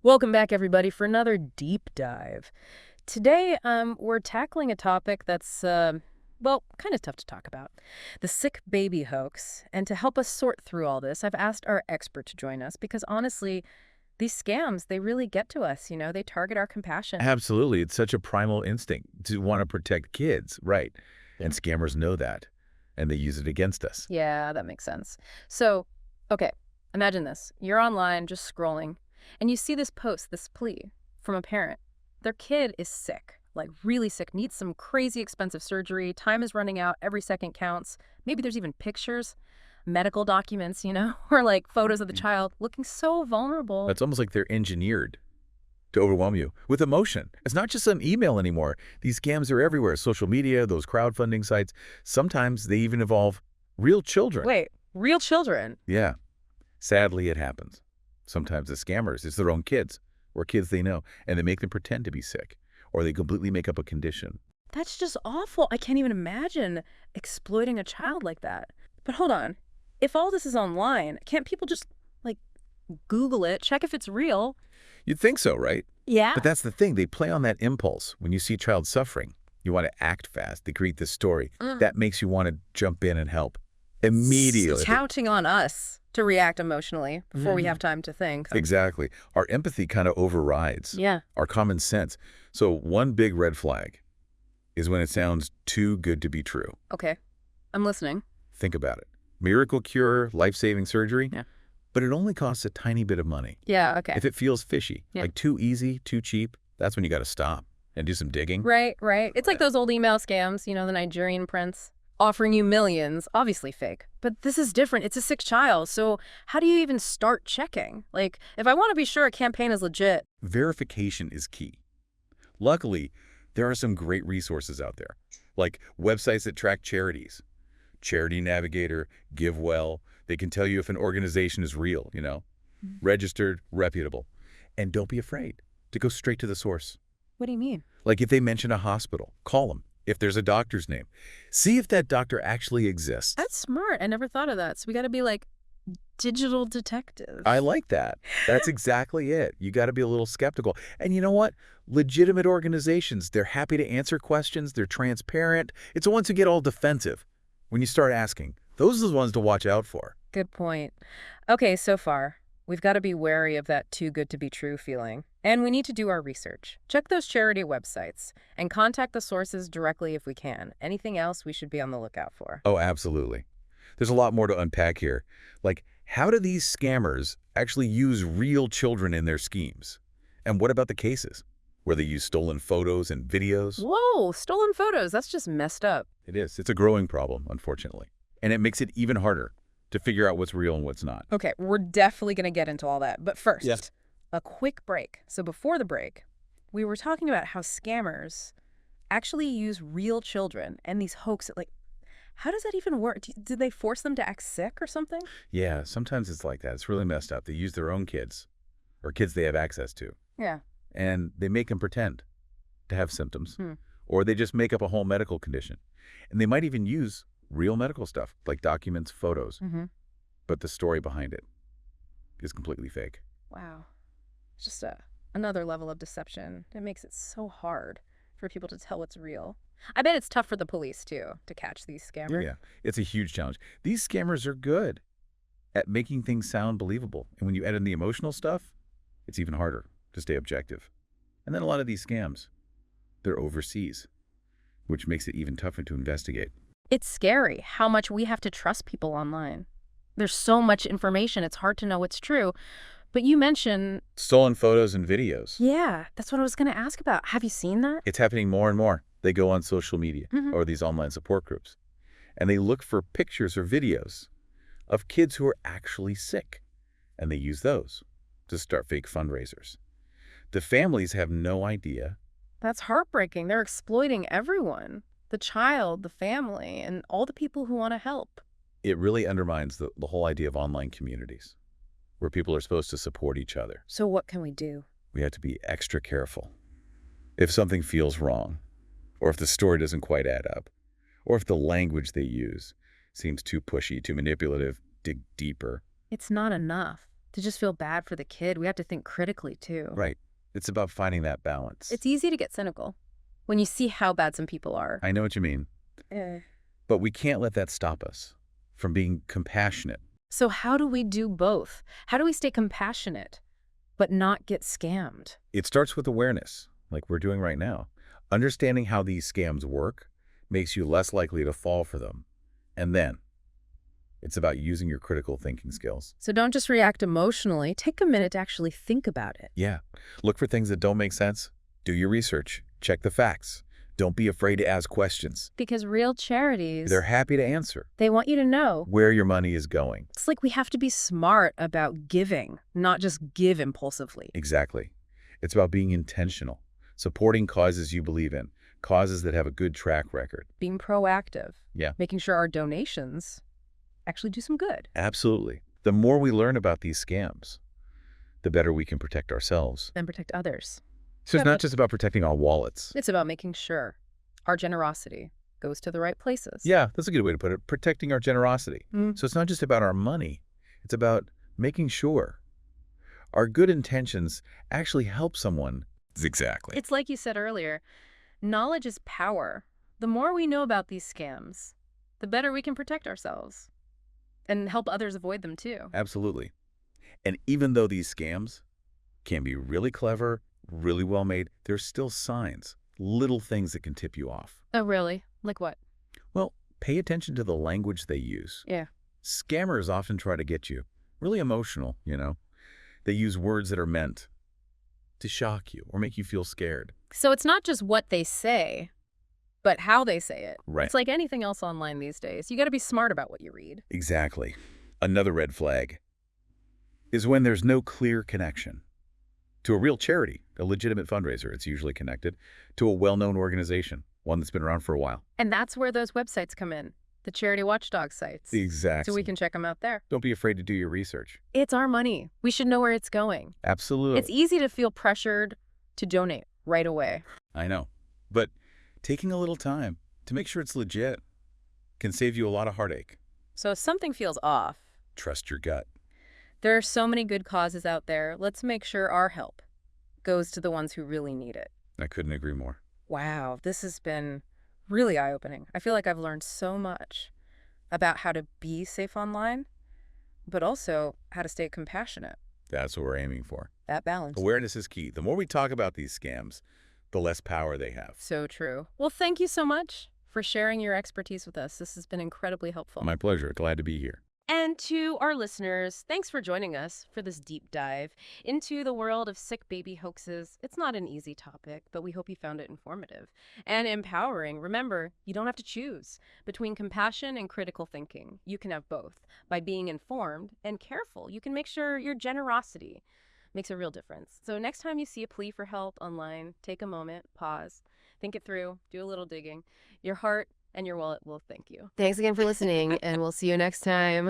Welcome back, everybody, for another deep dive. Today, we're tackling a topic that's, well, kind of tough to talk about. The sick baby hoax. And to help us sort through all this, I've asked our expert to join us because, honestly, these scams, they really get to us, they target our compassion. Absolutely. It's such a primal instinct to want to protect kids, right? And scammers know that, and they use it against us. Yeah, that makes sense. So, okay, imagine this. You're online, just scrolling, and you see this post, this plea from a parent. Their kid is sick, like really sick, needs some crazy expensive surgery, time is running out, every second counts. Maybe there's even pictures, medical documents, or like photos of the child looking so vulnerable. It's almost like they're engineered to overwhelm you with emotion. It's not just an email anymore. These scams are everywhere. Social media, those crowdfunding sites. Sometimes they even involve real children. Wait, real children? Yeah. Sadly, it happens. Sometimes the scammers, it's their own kids or kids they know, and they make them pretend to be sick, or they completely make up a condition. That's just awful. I can't even imagine exploiting a child like that. But hold on. If all this is online, can't people just, like, Google it, check if it's real? You'd think so, right? Yeah. But that's the thing. They play on that impulse. When you see a child suffering, you want to act fast. They create this story. That makes you want to jump in and help immediately. It's counting on us to react emotionally before we have time to think. Exactly. Our empathy kind of overrides our common sense. So one big red flag is when it sounds too good to be true. Okay. I'm listening. Think about it. Miracle cure, life-saving surgery. Yeah. But it only costs a tiny bit of money. Yeah, okay. If it feels fishy, like too easy, too cheap, that's when you got to stop and do some digging. Right. It's like those old email scams, the Nigerian prince offering you millions, obviously fake. But this is different. It's a sick child. So how do you even start checking? Like, if I want to be sure a campaign is legit. Verification is key. Luckily, there are some great resources out there, like websites that track charities. Charity Navigator, GiveWell. They can tell you if an organization is real, registered, reputable. And don't be afraid to go straight to the source. What do you mean? Like if they mention a hospital, call them. If there's a doctor's name, see if that doctor actually exists. That's smart. I never thought of that. So we got to be like digital detectives. I like that. That's exactly it. You got to be a little skeptical. And you know what? Legitimate organizations, they're happy to answer questions. They're transparent. It's the ones who get all defensive when you start asking. Those are the ones to watch out for. Good point. Okay, so far, we've got to be wary of that too good to be true feeling. And we need to do our research. Check those charity websites and contact the sources directly if we can. Anything else we should be on the lookout for? Oh, absolutely. There's a lot more to unpack here. Like, how do these scammers actually use real children in their schemes? And what about the cases where they use stolen photos and videos? Whoa, stolen photos. That's just messed up. It is. It's a growing problem, unfortunately. And it makes it even harder to figure out what's real and what's not. Okay, we're definitely going to get into all that. But first, a quick break. So before the break, we were talking about how scammers actually use real children and these hoaxes. Like, how does that even work? Do they force them to act sick or something? Yeah, sometimes it's like that. It's really messed up. They use their own kids or kids they have access to. Yeah. And they make them pretend to have symptoms. Or they just make up a whole medical condition. And they might even use real medical stuff, like documents, photos. But the story behind it is completely fake. Wow. It's just another level of deception. It makes it so hard for people to tell what's real. I bet it's tough for the police, too, to catch these scammers. Yeah, it's a huge challenge. These scammers are good at making things sound believable. And when you add in the emotional stuff, it's even harder to stay objective. And then a lot of these scams, they're overseas, which makes it even tougher to investigate. It's scary how much we have to trust people online. There's so much information, it's hard to know what's true. But you mentioned stolen photos and videos. Yeah, that's what I was going to ask about. Have you seen that? It's happening more and more. They go on social media or these online support groups, and they look for pictures or videos of kids who are actually sick, and they use those to start fake fundraisers. The families have no idea. That's heartbreaking. They're exploiting everyone. The child, the family, and all the people who want to help. It really undermines the whole idea of online communities, where people are supposed to support each other. So what can we do? We have to be extra careful. If something feels wrong, or if the story doesn't quite add up, or if the language they use seems too pushy, too manipulative, dig deeper. It's not enough. to just feel bad for the kid. We have to think critically, too. Right. It's about finding that balance. It's easy to get cynical when you see how bad some people are. I know what you mean. Eh. But we can't let that stop us from being compassionate. So how do we do both? How do we stay compassionate but not get scammed? It starts with awareness, like we're doing right now. Understanding how these scams work makes you less likely to fall for them. And then it's about using your critical thinking skills. So don't just react emotionally. Take a minute to actually think about it. Yeah. Look for things that don't make sense. Do your research. Check the facts. Don't be afraid to ask questions. Because real charities, They're happy to answer they want you to know. where your money is going. It's like we have to be smart about giving, not just give impulsively. Exactly. It's about being intentional, supporting causes you believe in, causes that have a good track record. Being proactive. Yeah. Making sure our donations actually do some good. Absolutely. The more we learn about these scams, the better we can protect ourselves. And protect others. So it's not just about protecting our wallets. It's about making sure our generosity goes to the right places. Yeah, that's a good way to put it. Protecting our generosity. Mm. So it's not just about our money. It's about making sure our good intentions actually help someone. Exactly. It's like you said earlier, knowledge is power. The more we know about these scams, the better we can protect ourselves and help others avoid them too. Absolutely. And even though these scams can be really clever, really well made, there's still signs, little things that can tip you off. Oh, really? Like what? Well, pay attention to the language they use. Yeah. Scammers often try to get you really emotional, you know. They use words that are meant to shock you or make you feel scared. So it's not just what they say, but how they say it. Right. It's like anything else online these days. You got to be smart about what you read. Exactly. Another red flag is when there's no clear connection to a real charity, a legitimate fundraiser. It's usually connected to a well-known organization, one that's been around for a while. And that's where those websites come in, the charity watchdog sites. Exactly. So we can check them out there. Don't be afraid to do your research. It's our money. We should know where it's going. Absolutely. It's easy to feel pressured to donate right away. I know. But taking a little time to make sure it's legit can save you a lot of heartache. So if something feels off, Trust your gut. there are so many good causes out there. Let's make sure our help goes to the ones who really need it. I couldn't agree more. Wow, this has been really eye-opening. I feel like I've learned so much about how to be safe online, but also how to stay compassionate. That's what we're aiming for. That balance. Awareness is key. The more we talk about these scams, the less power they have. So true. Well, thank you so much for sharing your expertise with us. This has been incredibly helpful. My pleasure. Glad to be here. And to our listeners, thanks for joining us for this deep dive into the world of sick baby hoaxes. It's not an easy topic, but we hope you found it informative and empowering. Remember, you don't have to choose between compassion and critical thinking. You can have both. By being informed and careful, you can make sure your generosity makes a real difference. So next time you see a plea for help online, take a moment, pause, think it through, do a little digging. Your heart and your wallet will thank you. Thanks again for listening, and we'll see you next time.